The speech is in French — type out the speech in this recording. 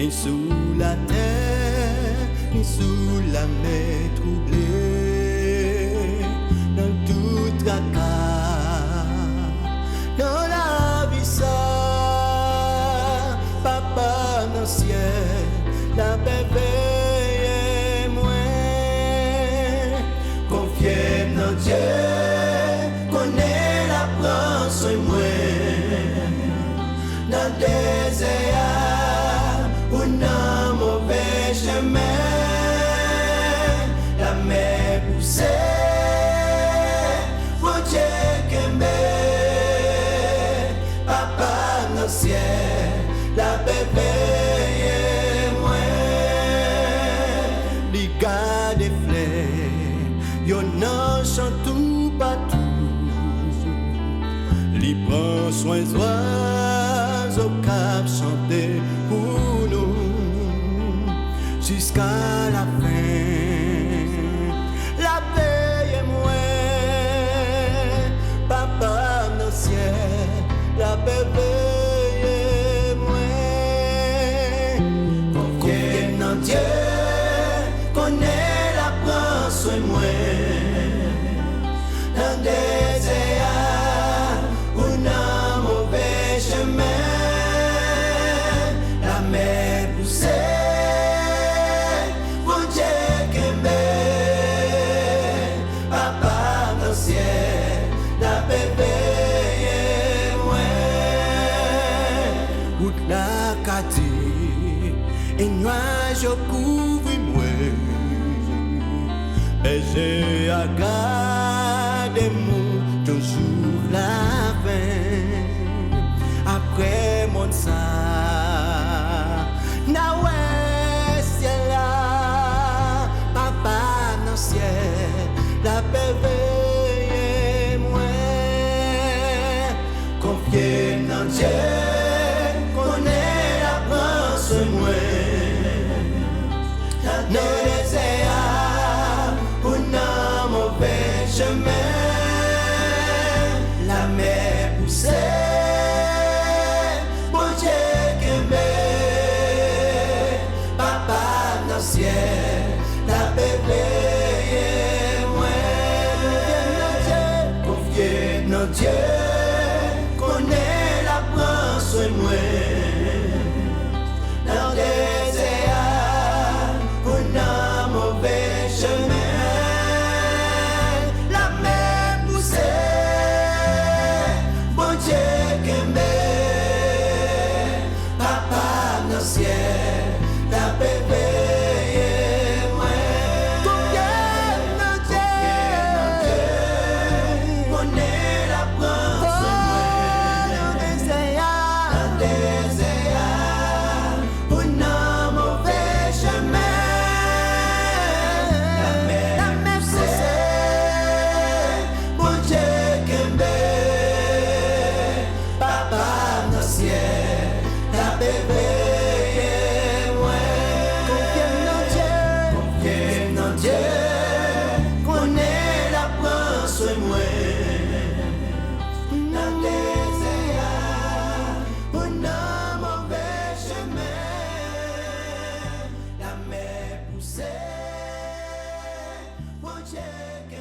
ni sous la terre, ni sous la mer troublée, dans tout tracas, dans la vie ça, papa dans le ciel, la paix veille moi, confiez dans Dieu, connaît la France et moi, dans le désert, ou dans mauvais chemin, la mer poussée, mon Dieu qu'aimé, papa dans le ciel, la bébé et moi, les gars des fleurs, y'en a chante tout partout, les prend soin d'oiseaux cap chanter pour nous jusqu'à la fin. La paix est moi, papa dans le ciel, la bébé est moi. Confiez dans Dieu, connaît la France et moi. Dans le désert, ou dans mauvais chemin, la mer poussée, mon Dieu qu'aimé, papa dans le ciel, la bébé et moi. Ou la cati, et nuage couvre moi, et j'ai à garder mon toujours la fin. Après mon sang, na ouais ciel là, papa dans le ciel, la paix veille moi, confiez dans Dieu, connaît la France moi, dans le désert, ou dans mauvais chemin, la mer poussée. La bébé et moi, confiez dans Dieu, connaît la France et moi. Dans le désert, ou dans mauvais chemin, la mer poussée, bon Dieu qu'aimé, papa dans le ciel, la bébé. Check